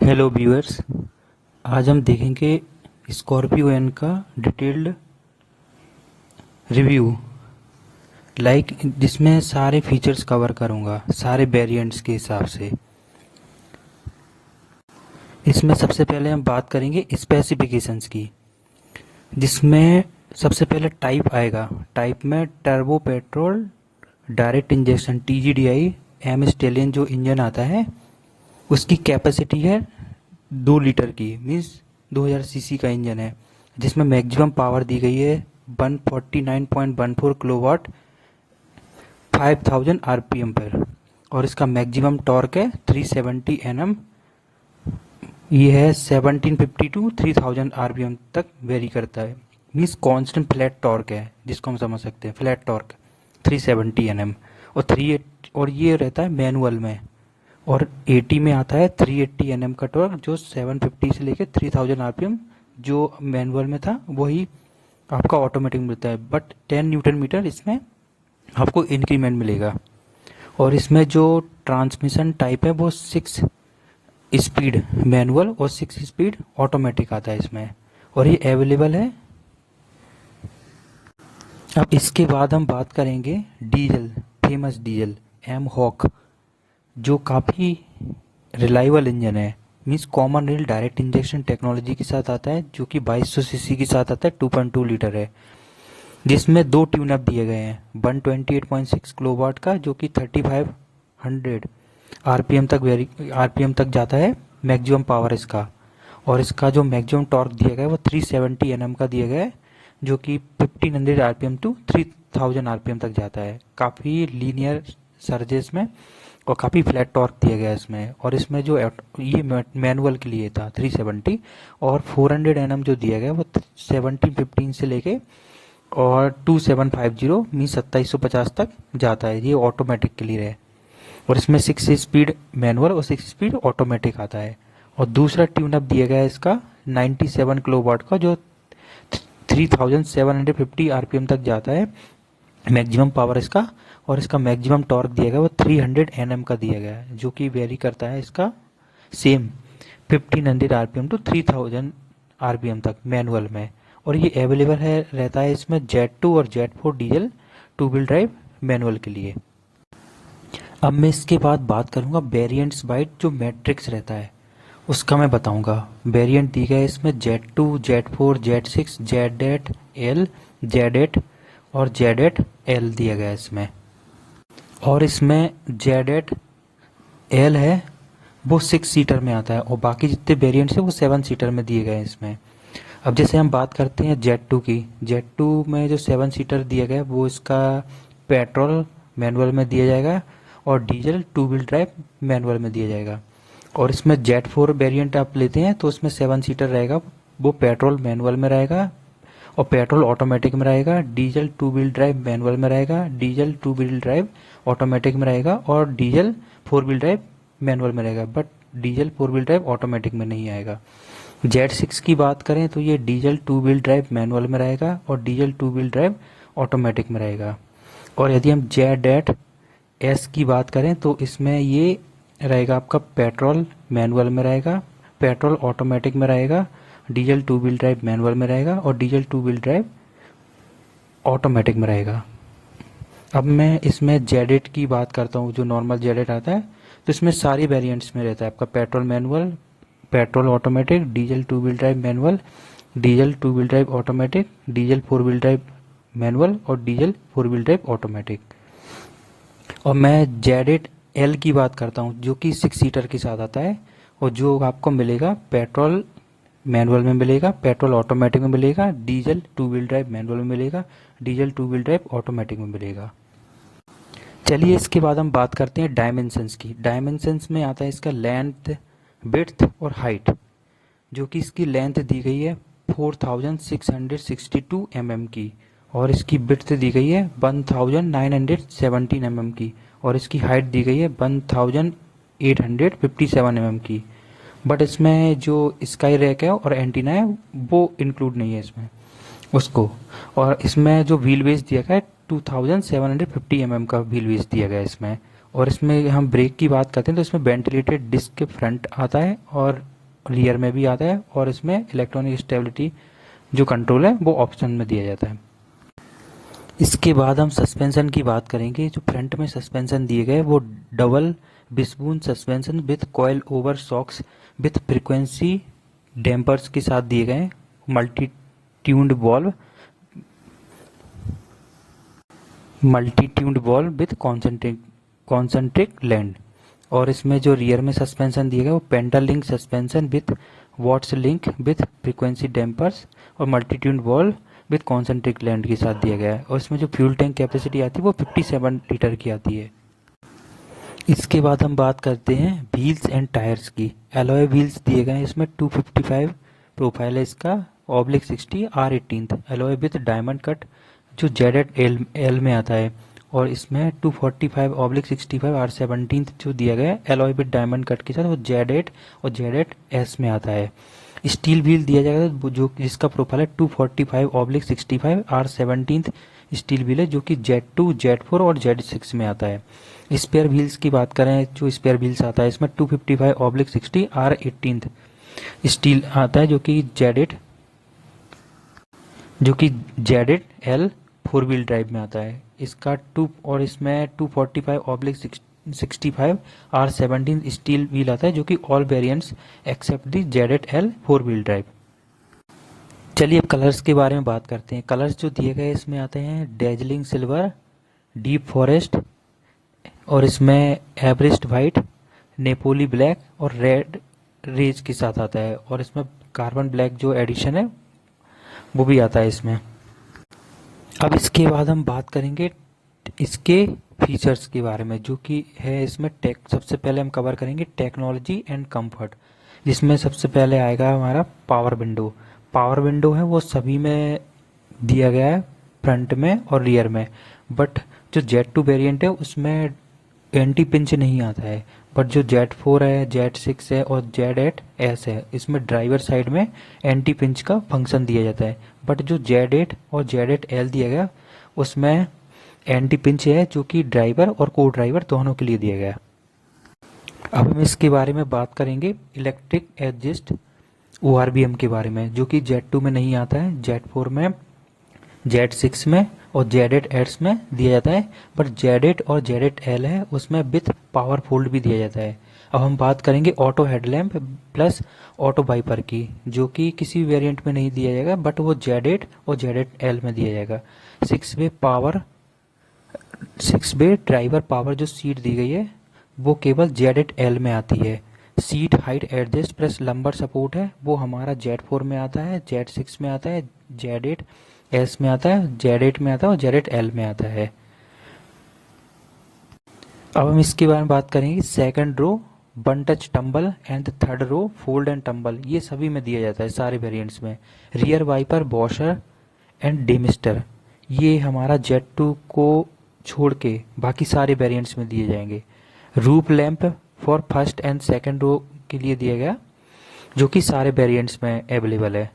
Hello viewers. आज हम देखेंगे स्कॉर्पियो एन का डिटेल्ड रिव्यू, जिसमें सारे फीचर्स कवर करूंगा सारे वेरिएंट्स के हिसाब से। इसमें सबसे पहले हम बात करेंगे स्पेसिफिकेशंस की, जिसमें सबसे पहले टाइप आएगा। टाइप में turbo petrol direct injection TGDI M stallion जो इंजन आता है उसकी कैपेसिटी है 2 लीटर की, मीन्स 2000 सीसी का इंजन है, जिसमें मैक्सिमम पावर दी गई है 149.14 किलोवाट 5000 आरपीएम पर, और इसका मैक्सिमम टॉर्क है 370 Nm। ये है 1750 टू 3000 आरपीएम तक वेरी करता है, मीन्स कांस्टेंट फ्लैट टॉर्क है, जिसको हम समझ सकते हैं फ्लैट टॉर्क 370 Nm। और ये रहता है मैनुअल में, और 80 में आता है 380 Nm का टॉर्क, जो 750 से लेके 3000 आरपीएम जो मैनुअल में था वही आपका ऑटोमेटिक मिलता है, बट 10 न्यूटन मीटर इसमें आपको इंक्रीमेंट मिलेगा। और इसमें जो ट्रांसमिशन टाइप है वो 6 स्पीड मैनुअल और 6 स्पीड ऑटोमेटिक आता है इसमें, और ये अवेलेबल है। अब इसके बाद हम बात करेंगे diesel, famous diesel M hawk, जो काफ़ी रिलायबल इंजन है, means common rail direct injection technology के साथ आता है, जो कि 2200 सीसी के साथ आता है, 2.2 लीटर है, जिसमें 2 ट्यून अप दिए गए हैं 128.6 किलोवाट का, जो कि 3500 आरपीएम तक जाता है मैक्सिमम पावर इसका, और इसका जो मैक्सिमम टॉर्क दिया गया है वो 370 Nm का दिया गया है, जो कि 1500 आरपीएम टू 3000 आरपीएम तक जाता है। काफ़ी लीनियर सर्जेस में और काफ़ी फ्लैट टॉर्क दिया गया है इसमें। और इसमें जो ये मैनुअल के लिए था 370, और 400 Nm जो दिया गया वो 1715 से लेके और 2750 मीन्स 2750 तक जाता है, ये ऑटोमेटिक के लिए है। और इसमें 6 स्पीड मैनुअल और 6 स्पीड ऑटोमेटिक आता है। और दूसरा ट्यून अप दिया गया है इसका 97 किलोवाट का, जो 3750 आरपीएम तक जाता है मैक्सिमम पावर इसका, और इसका मैक्सिमम टॉर्क दिया गया वो 300 Nm का दिया गया है, जो कि वेरी करता है इसका सेम 1500 आरपीएम टू 3000 आरपीएम तक मैनुअल में। और ये अवेलेबल है रहता है इसमें Z2 और Z4 diesel 2 wheel drive manual के लिए। अब मैं इसके बाद बात करूंगा वेरिएंट्स वाइज, जो मैट्रिक्स रहता है उसका मैं बताऊंगा। वेरिएंट दी गए इसमें Z2, Z4, Z6, Z8L, Z8 और Z8L दिया गया है इसमें। और इसमें Z8L है वो 6 सीटर में आता है, और बाकी जितने वेरिएंट्स हैं वो 7 सीटर में दिए गए हैं इसमें। अब जैसे हम बात करते हैं Z2 की, Z2 में जो 7 सीटर दिया गया है वो इसका पेट्रोल मैनुअल में दिया जाएगा, और डीजल 2 व्हील ड्राइव मैनुअल में दिया जाएगा। और इसमें Z4 वेरिएंट आप लेते हैं तो उसमें 7 सीटर रहेगा, वो पेट्रोल मैनुअल में रहेगा और पेट्रोल ऑटोमेटिक में रहेगा। डीजल 2 व्हील ड्राइव मैनुअल में रहेगा, डीजल 2 व्हील ड्राइव ऑटोमेटिक में रहेगा, और डीजल 4 व्हील ड्राइव मैनुअल में रहेगा, but diesel 4 wheel drive automatic में नहीं आएगा। Z6 की बात करें तो ये डीजल 2 व्हील ड्राइव मैनुअल में रहेगा और डीजल 2 व्हील ड्राइव ऑटोमेटिक में रहेगा। और यदि हम Z8S की बात करें तो इसमें ये रहेगा आपका पेट्रोल मैनुअल में रहेगा, पेट्रोल ऑटोमेटिक में रहेगा, डीजल 2 व्हील ड्राइव मैनुअल में रहेगा और डीजल 2 व्हील ड्राइव ऑटोमेटिक में रहेगा। अब मैं इसमें Z8 की बात करता हूँ, जो नॉर्मल Z8 आता है, तो इसमें सारी वेरिएंट्स में रहता है आपका petrol manual, petrol automatic, diesel 2 wheel drive manual, diesel 2 wheel drive automatic, diesel 4 wheel drive manual और डीजल 4 व्हील ड्राइव ऑटोमेटिक। और मैं Z8L की बात करता हूँ, जो कि 6 सीटर के साथ आता है, और जो आपको मिलेगा पेट्रोल मैनुअल में मिलेगा, पेट्रोल ऑटोमेटिक में मिलेगा, डीजल 2 व्हील ड्राइव मैनुअल में मिलेगा, डीजल 2 व्हील ड्राइव ऑटोमेटिक में मिलेगा। चलिए इसके बाद हम बात करते हैं डायमेंशंस की। डायमेंशंस में आता है इसका लेंथ, विड्थ और हाइट, जो कि इसकी लेंथ दी गई है 4662 mm की, और इसकी विड्थ दी गई है 1917 mm की, और इसकी हाइट दी गई है 1857 mm की। बट इसमें जो स्काई रैक है और एंटीना है वो इंक्लूड नहीं है इसमें उसको। और इसमें जो व्हील बेस दिया गया है 2750 mm का व्हील बेस दिया गया है इसमें। और इसमें हम ब्रेक की बात करते हैं तो इसमें वेंटिलेटेड डिस्क के फ्रंट आता है और रियर में भी आता है, और इसमें इलेक्ट्रॉनिक स्टेबिलिटी जो कंट्रोल है वो ऑप्शन में दिया जाता है। इसके बाद हम सस्पेंशन की बात करेंगे। जो फ्रंट में सस्पेंशन दिए गए वो double wishbone suspension with coil over shocks with frequency dampers के साथ दिए गए, multi tuned valve with concentric land. और इसमें जो रियर में सस्पेंशन दिए गए वो penta link suspension with watts link with frequency dampers और multi tuned valve with concentric land के साथ दिया गया है। और इसमें जो फ्यूल टैंक कैपेसिटी आती है वो 57 लीटर की आती है। इसके बाद हम बात करते हैं व्हील्स एंड टायर्स की। एलॉय व्हील्स दिए गए हैं, इसमें 255 प्रोफाइल है इसका, /60 R18 alloy with diamond cut जो ZL में आता है। और इसमें 245/65 R17 जो दिया गया है एलॉय विथ डायमंड कट के साथ, वो Z8 और Z8S में आता है। स्टील व्हील दिया जाएगा जो जिसका प्रोफाइल है 245/65 R17 स्टील व्हील है, जो कि Z2, Z4 और Z6 में आता है। स्पेयर व्हील्स की बात करें, जो स्पेयर व्हील्स आता है इसमें 255/60 R18 स्टील आता है, जो कि Z8L 4 व्हील ड्राइव में आता है। इसका और इसमें 245/65 R17 स्टील व्हील आता है, जो कि ऑल वेरिएंट्स एक्सेप्ट दी Z8L 4 व्हील ड्राइव। चलिए अब कलर्स के बारे में बात करते हैं। कलर्स जो दिए गए इसमें आते हैं डेजलिंग सिल्वर, डीप फॉरेस्ट, और इसमें एवरेस्ट वाइट, नेपोली ब्लैक और रेड रेज के साथ आता है। और इसमें कार्बन ब्लैक जो एडिशन है वो भी आता है इसमें। अब इसके बाद हम बात करेंगे इसके फीचर्स के बारे में, जो कि है इसमें सबसे पहले हम कवर करेंगे टेक्नोलॉजी एंड कंफर्ट, जिसमें सबसे पहले आएगा हमारा पावर विंडो। पावर विंडो है वो सभी में दिया गया है, फ्रंट में और रियर में, बट जो Z2 वेरिएंट है उसमें एंटी पिंच नहीं आता है। बट जो Z4 है, Z6 है और Z8S है, इसमें ड्राइवर साइड में एंटी पिंच का फंक्शन दिया जाता है। बट जो Z8 और Z8L दिया गया उसमें एंटी पिंच है, जो कि ड्राइवर और को ड्राइवर दोनों के लिए दिया गया। अब हम इसके बारे में बात करेंगे इलेक्ट्रिक एडजस्ट ORVM के बारे में, जो कि Z2 में नहीं आता है, Z4 में, Z6 में और Z8S में दिया जाता है। बट Z8 और Z8L है उसमें विथ पावर फोल्ड भी दिया जाता है। अब हम बात करेंगे auto headlamp plus auto wiper की, जो कि किसी वेरिएंट में नहीं दिया जाएगा, बट वो Z8 और Z8L में दिया जाएगा। 6 वे ड्राइवर पावर जो सीट दी गई है वो केवल Z8L में आती है। Seat height adjust plus lumbar support है वो हमारा Z4 में आता है, Z6 में आता है, Z8S में आता है, Z8 में आता है और Z8L में आता है। अब हम इसके बारे में बात करेंगे second row one touch tumble and third row fold and tumble, ये सभी में दिया जाता है सारे वेरिएंट्स में। Rear wiper washer and demister ये हमारा Z2 को छोड़ के बाकी सारे वेरिएंट्स में दिए जाएंगे। Roof lamp for first and second row के लिए दिया गया, जो कि सारे वेरिएंट्स में अवेलेबल है।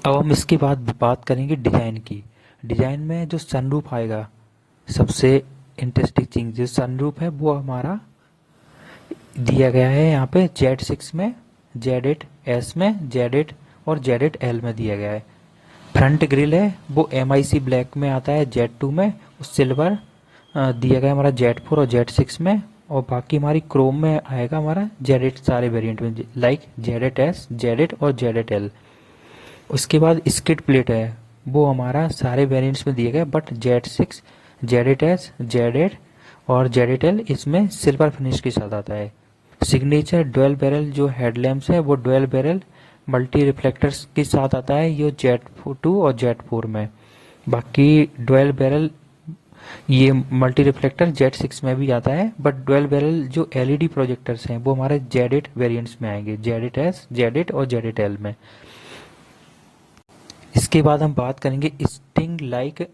अब हम इसके बाद बात करेंगे डिज़ाइन की। डिज़ाइन में जो सनरूफ आएगा, सबसे इंटरेस्टिंग चीज जो सनरूफ है वो हमारा दिया गया है यहाँ पे Z6 में, Z8S में, Z8 और Z8L में दिया गया है। फ्रंट ग्रिल है वो MIC ब्लैक में आता है Z2 में, सिल्वर दिया गया हमारा Z4 और Z6 में, और बाकी हमारी क्रोम में आएगा हमारा Z8 सारे वेरिएंट में, लाइक Z8S, Z8 और Z8L। उसके बाद स्किड प्लेट है वो हमारा सारे वेरिएंट्स में दिए गए, बट Z6, Z8S, Z8 और Z8L इसमें सिल्वर फिनिश के साथ आता है। सिग्नेचर डुअल बैरल जो हेडलैम्प्स है वो डुअल बैरल मल्टी रिफ्लेक्टर्स के साथ आता है, ये Z2 और Z4 में। बाकी डुअल बैरल ये मल्टी रिफ्लेक्टर Z6 में भी आता है, बट डुअल बैरल जो LED प्रोजेक्टर्स हैं वो हमारे Z8 वेरिएंट्स में आएंगे, Z8S, Z8 और Z8L में। इसके बाद हम बात करेंगे sting like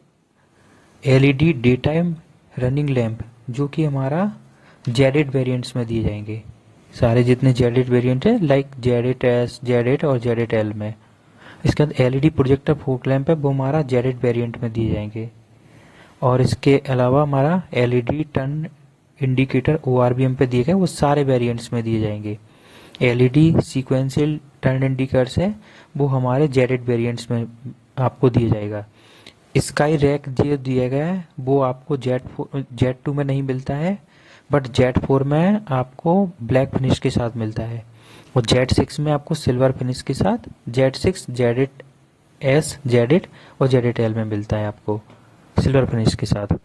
LED day time running lamp, जो कि हमारा Z8 वेरिएंट्स में दिए जाएंगे। सारे जितने Z8 वेरिएंट है लाइक Z8S, Z8 और Z8L में। इसके बाद LED प्रोजेक्टर फोक लैंप है वो हमारा Z8 वेरिएंट में दिए जाएंगे। और इसके अलावा हमारा LED टर्न इंडिकेटर ORVM पे दिए गए वो सारे वेरिएंट्स में दिए जाएंगे। एलईडी सीक्वेंशियल टर्न इंडिकेटर्स है वो हमारे जेड वेरिएंट्स में आपको दिया जाएगा। स्काई रैक जो दिया गया है वो आपको जेड टू में नहीं मिलता है, बट जेड फोर में आपको ब्लैक फिनिश के साथ मिलता है, और जेड सिक्स में आपको सिल्वर फिनिश के साथ Z six, Z eight S, Z eight और जेड एट एल में मिलता है आपको सिल्वर फिनिश के साथ।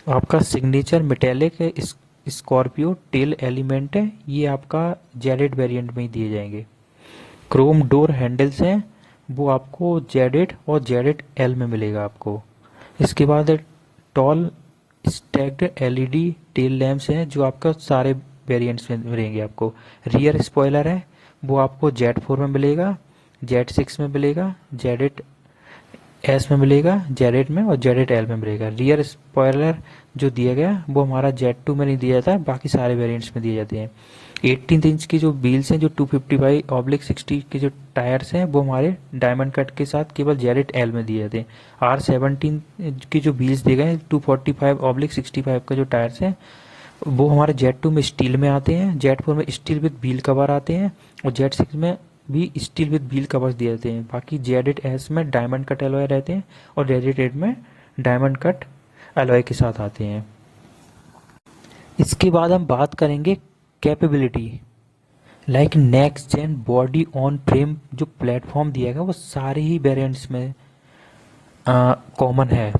आपका signature metallic Scorpio tail element है, ये आपका जेड एट वेरियंट में ही दिए जाएंगे। क्रोम डोर हैंडल्स हैं वो आपको जेड एट और जेड एट एल में मिलेगा आपको। इसके बाद tall stacked LED tail lamps हैं जो आपका सारे वेरिएंट्स में मिलेंगे आपको। रियर स्पॉइलर है वो आपको जेड फोर में मिलेगा, जेड सिक्स में मिलेगा, जेड एट एस में मिलेगा, जेड एट में और जेड एट एल में मिलेगा। रियर स्पॉइलर जो दिया गया वो हमारा जेड टू में नहीं दिया जाता है, बाकी सारे वेरिएंट्स में दिए जाते हैं। 18 इंच की जो व्हील्स हैं जो 250/60 के जो टायर्स हैं वो हमारे डायमंड कट के साथ केवल जेड एट एल में दिए जाते हैं। R17 की जो व्हील्स दिए गए हैं 245/65 का जो टायर्स हैं वो हमारे जेड टू में स्टील में आते हैं, जेड फोर में स्टील विद व्हील कवर आते हैं, और जेड सिक्स में भी स्टील विद व्हील कवर्स दिए जाते हैं। बाकी जेड एट एस में डायमंड कट एलॉय रहते हैं, और जेड एट में डायमंड कट एलॉय के साथ आते हैं। इसके बाद हम बात करेंगे capability, like next gen body on frame जो प्लेटफॉर्म दिया गया वो सारे ही वेरिएंट्स में कॉमन है।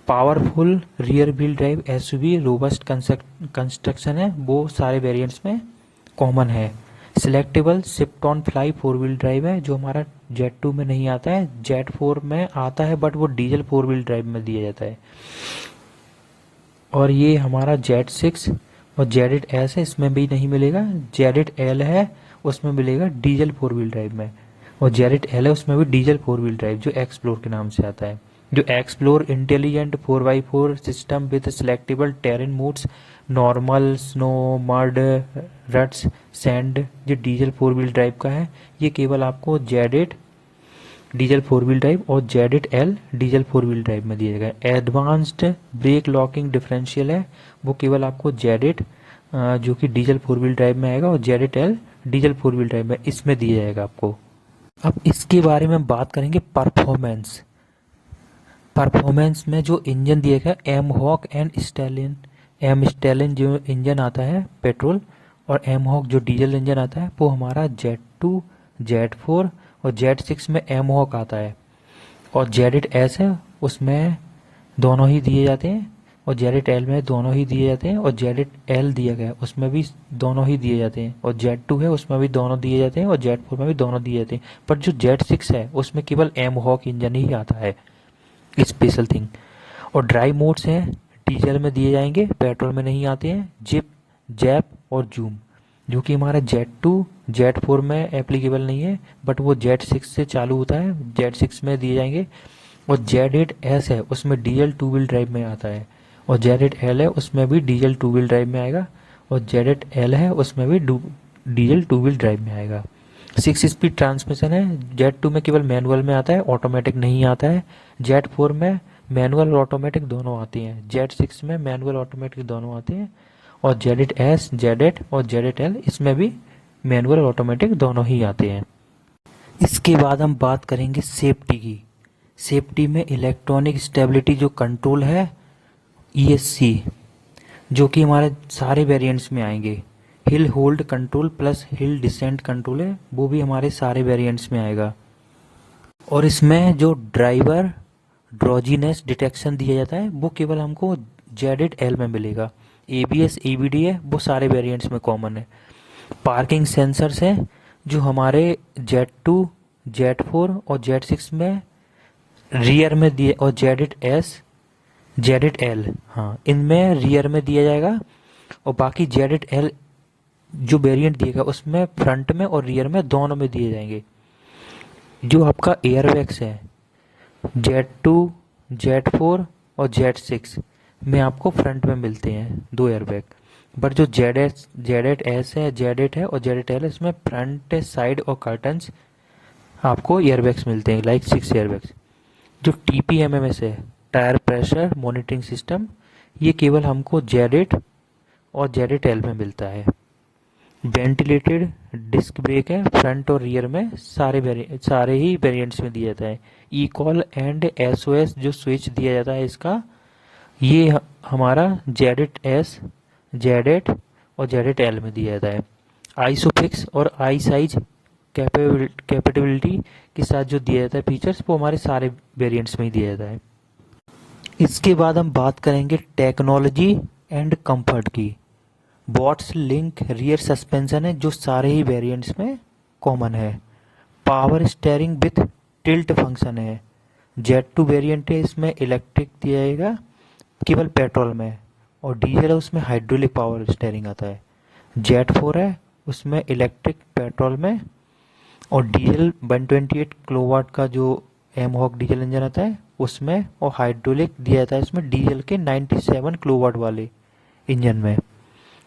Powerful rear wheel drive SUV robust construction है वो सारे वेरिएंट्स में कॉमन है। Selectable shift on fly four wheel drive है जो हमारा जेड टू में नहीं आता है, जेड फोर में आता है बट वो डीजल फोर व्हील ड्राइव में दिया जाता है। और ये हमारा जेड सिक्स और जेड एट एस है इसमें भी नहीं मिलेगा, जेड एट एल है उसमें मिलेगा डीजल फोर व्हील ड्राइव में, और जेड एट एल है उसमें भी डीजल फोर व्हील ड्राइव जो एक्सप्लोर के नाम से आता है। जो explore intelligent 4x4 system with selectable terrain modes, normal, snow, mud, ruts, sand जो डीजल फोर व्हील ड्राइव का है ये केवल आपको Z eight diesel four wheel drive और Z eight L diesel four wheel drive में दिया गया। एडवांस्ड ब्रेक लॉकिंग डिफरेंशियल है वो केवल आपको जेड एट जो कि डीजल फोर व्हील ड्राइव में आएगा, और Z eight L diesel four wheel drive में इसमें दिया जाएगा आपको। अब इसके बारे में बात करेंगे परफॉर्मेंस। परफॉर्मेंस में जो इंजन दिया गया M hawk and stallion, M stallion जो इंजन आता है पेट्रोल, और एम हॉक जो डीजल इंजन आता है वो हमारा जेड टू, जेड फोर और जेड सिक्स में एम हॉक आता है, और जेड एट एस है उसमें दोनों ही दिए जाते हैं, और जेड एट एल में दोनों ही दिए जाते हैं, और जेड एट एल दिया गया उसमें भी दोनों ही दिए जाते हैं, और जेड टू है उसमें भी दोनों दिए जाते हैं, और जेड फोर में भी दोनों दिए जाते हैं। पर जो जेड सिक्स है उसमें केवल एम हॉक इंजन ही आता है, स्पेशल थिंग। और ड्राइव मोड्स हैं डीजल में दिए जाएंगे, पेट्रोल में नहीं आते हैं, जिप, जैप और जूम, जो कि हमारा जेड टू, जेड फोर में एप्लीकेबल नहीं है बट वो जेड सिक्स से चालू होता है, जेड सिक्स में दिए जाएंगे। और जेड एट एस है उसमें डीजल टू व्हील ड्राइव में आता है, और जेड एट एल है उसमें भी डीजल टू व्हील ड्राइव में आएगा, और जेड एट एल है उसमें भी डीजल टू व्हील ड्राइव में आएगा। 6 स्पीड ट्रांसमिशन है, जेड टू में केवल मैनुअल में आता है, ऑटोमेटिक नहीं आता है। जेड फोर में मैनुअल और ऑटोमेटिक दोनों आती हैं, जेड सिक्स में मैनुअल ऑटोमेटिक दोनों आते हैं, और Z eight S, Z eight और जेड एट एल इसमें भी मैनुअल और ऑटोमेटिक दोनों ही आते हैं। इसके बाद हम बात करेंगे सेफ्टी की। सेफ्टी में इलेक्ट्रॉनिक स्टेबिलिटी जो कंट्रोल है ESC, जो कि हमारे सारे वेरिएंट्स में आएंगे। Hill hold control plus hill descent control है वो भी हमारे सारे वेरिएंट्स में आएगा। और इसमें जो ड्राइवर ड्रॉजीनेस डिटेक्शन दिया जाता है वो केवल हमको जेड एट एल में मिलेगा। ABS ABD है वो सारे वेरिएंट्स में कॉमन है। पार्किंग सेंसर्स हैं जो हमारे जेड टू, जेड फोर और जेड सिक्स में रियर में दिए, और Z eight S, Z eight L, हाँ इनमें रियर में दिया जाएगा, और बाकी जेड एट एल जो वेरिएंट दिएगा उसमें फ्रंट में और रियर में दोनों में दिए जाएंगे। जो आपका एयरबैग्स है जेड टू, जेड फोर और जेड सिक्स में आपको फ्रंट में मिलते हैं 2 एयरबैग, बट जो जेड एट एस है, जेड एट है और जेड एट एल है इसमें फ्रंट, साइड और कर्टन्स आपको एयरबैग्स मिलते हैं, लाइक 6 एयरबैग्स। जो TPMS है टायर प्रेशर मॉनिटरिंग सिस्टम, ये केवल हमको जेड एट और जेड एट एल में मिलता है। वेंटिलेटेड डिस्क ब्रेक है, फ्रंट और रियर में सारे ही वेरिएंट्स में दिया जाता है। ई कॉल एंड एसओएस जो स्विच दिया जाता है इसका, ये हमारा जेड एस, जेड और जेड एल में दिया जाता है। आइसोफिक्स और आई साइज कैपेबिलिटी के साथ जो दिया जाता है फीचर्स, वो हमारे सारे वेरिएंट्स में ही दिया जाता है। इसके बाद हम बात करेंगे टेक्नोलॉजी एंड कंफर्ट की। बॉट्स लिंक रियर सस्पेंशन है जो सारे ही वेरिएंट्स में कॉमन है। Power steering with tilt function है। जेड 2 वेरिएंट है, इसमें इलेक्ट्रिक दिया जाएगा केवल पेट्रोल में, और डीजल है उसमें हाइड्रोलिक पावर स्टेयरिंग आता है। जेड 4 है, उसमें इलेक्ट्रिक पेट्रोल में और डीजल 128 किलोवाट का जो एमहॉक डीजल इंजन आता है उसमें, और हाइड्रोलिक दिया जाता है इसमें डीजल के 97 किलोवाट वाले इंजन में,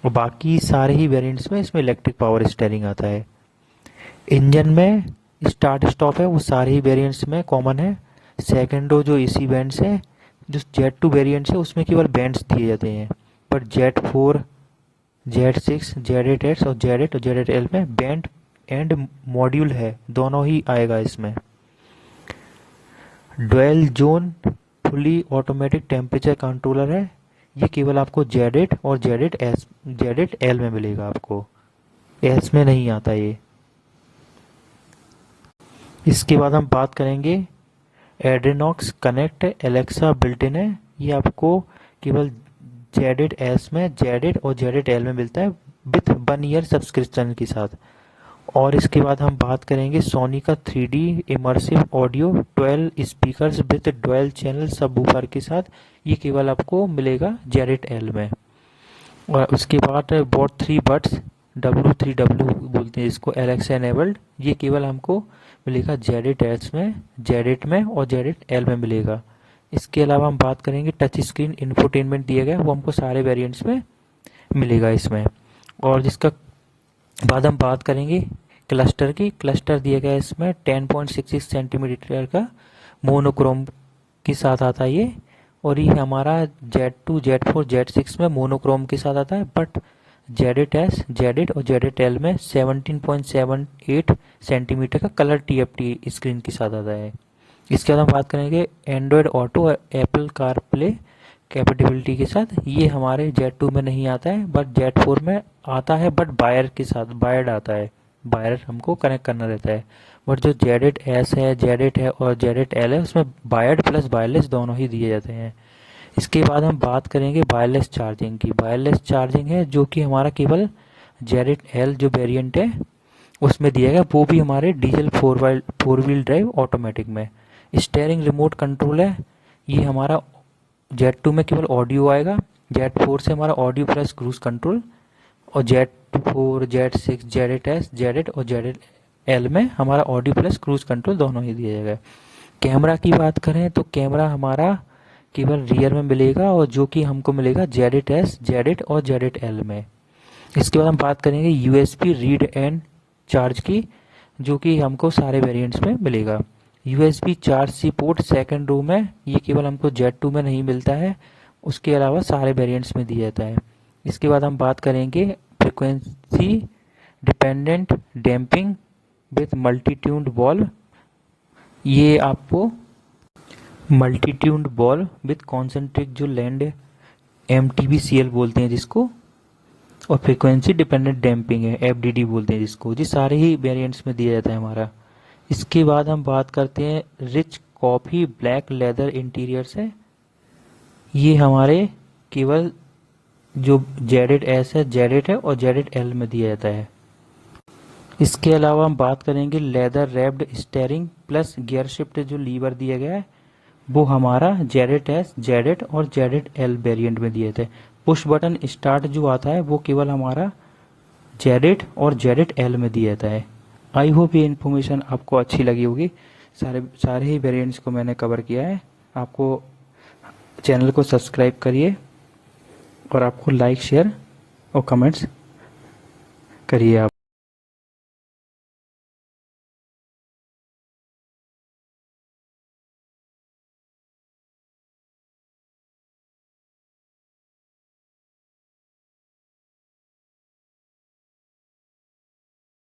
और बाकी सारे ही वेरिएंट्स में इसमें इलेक्ट्रिक पावर स्टीयरिंग आता है। इंजन में स्टार्ट स्टॉप है वो सारे ही वेरिएंट्स में कॉमन है। सेकेंड रो जो एसी बैंड्स है, जो जेड 2 वेरिएंट्स है उसमें केवल बैंड्स दिए जाते हैं, पर जेड 4, जेड 6, जेड 8 और जेड 8 और जेड 8 एल में बैंड एंड मॉड्यूल है, दोनों ही आएगा इसमें। Dual zone fully automatic temperature controller है, ये केवल आपको जेड 8 और जेड 8 एल में मिलेगा, आपको एस में नहीं आता ये। इसके बाद हम बात करेंगे एड्रेनॉक्स कनेक्ट एलेक्सा बिल्ट इन है, ये आपको केवल जेड 8 एस में, जेड 8 और जेड 8 एल में मिलता है विथ 1 ईयर सब्सक्रिप्शन के साथ। और इसके बाद हम बात करेंगे सोनी का 3D immersive audio 12 speakers with dual channel subwoofer के साथ, ये केवल आपको मिलेगा जेड 8 एल में। और उसके बाद बॉट 3 बड्स W3W बोलते हैं इसको, एलेक्सा एनेबल्ड, ये केवल हमको मिलेगा जेड 8 एस में, जेड 8 में और जेड 8 एल में मिलेगा। इसके अलावा हम बात करेंगे टच स्क्रीन इंफोटेनमेंट दिया गया, वो हमको सारे वेरिएंट्स में मिलेगा इसमें। और जिसका बाद हम बात करेंगे क्लस्टर की। क्लस्टर दिया गया है इसमें 10.66 सेंटीमीटर का मोनोक्रोम के साथ आता है ये, और ये हमारा Z2, Z4, Z6 में मोनोक्रोम के साथ आता है, बट जेड 8 एस, जेड 8 और जेड 8 एल में 17.78 सेंटीमीटर का कलर TFT स्क्रीन के साथ आता है। इसके बाद हम बात करेंगे एंड्रॉयड ऑटो और एप्पल कार प्ले कैपेबिलिटी के साथ, ये हमारे जेड 2 में नहीं आता है, बट जेड 4 में आता है, बट वायर के साथ, वायर्ड आता है, वायर हमको कनेक्ट करना रहता है। बट जो जेड 8 एस है, जेड 8 है और जेड 8 एल है उसमें वायर्ड प्लस वायरलेस दोनों ही दिए जाते हैं। इसके बाद हम बात करेंगे वायरलेस चार्जिंग की। वायरलेस चार्जिंग है जो कि हमारा केवल जेड 8 एल जो वेरिएंट है उसमें दिया गया, वो भी हमारे डीजल 4 व्हील ड्राइव ऑटोमेटिक में। स्टीयरिंग रिमोट कंट्रोल है, ये हमारा जेड 2 में केवल ऑडियो आएगा, जेड 4 से हमारा ऑडियो प्लस क्रूज कंट्रोल, और Z 4, Z 6, Z 8 S, Z 8 और जेड 8 एल में हमारा ऑडियो प्लस क्रूज कंट्रोल दोनों ही दिया जाएगा। कैमरा की बात करें तो कैमरा हमारा केवल रियर में मिलेगा, और जो कि हमको मिलेगा जेड 8 एस, जेड 8 और जेड 8 एल में। इसके बाद हम बात करेंगे USB रीड एंड चार्ज की, जो कि हमको सारे वेरिएंट्स में मिलेगा। USB charge C port second row में, ये केवल हमको जेड 2 में नहीं मिलता है, उसके अलावा सारे वेरिएंट्स में दिया जाता है। इसके बाद हम बात करेंगे frequency dependent damping with multi tuned ball, ये आपको multi tuned valve with concentric जो लैंड MTBCL बोलते हैं जिसको, और फ्रिक्वेंसी डिपेंडेंट डैम्पिंग है FDD बोलते हैं जिसको, ये सारे ही वेरिएंट्स में दिया जाता है हमारा। इसके बाद हम बात करते हैं rich coffee black leather interiors है, ये हमारे केवल जो जेड 8 एस है, जेड 8 है और जेड 8 एल में दिया जाता है। इसके अलावा हम बात करेंगे leather wrapped steering plus gear shift जो लीवर दिया गया है, वो हमारा जेड 8 एस, जेड 8 और जेड 8 एल वेरिएंट में दिए थे। पुश बटन स्टार्ट जो आता है वो केवल हमारा जेड 8 और जेड 8 एल में दिया जाता है। आई होप ये इन्फॉर्मेशन आपको अच्छी लगी होगी। सारे ही वेरिएंट्स को मैंने कवर किया है। आपको चैनल को सब्सक्राइब करिए और आपको लाइक, शेयर और कमेंट्स करिए आप।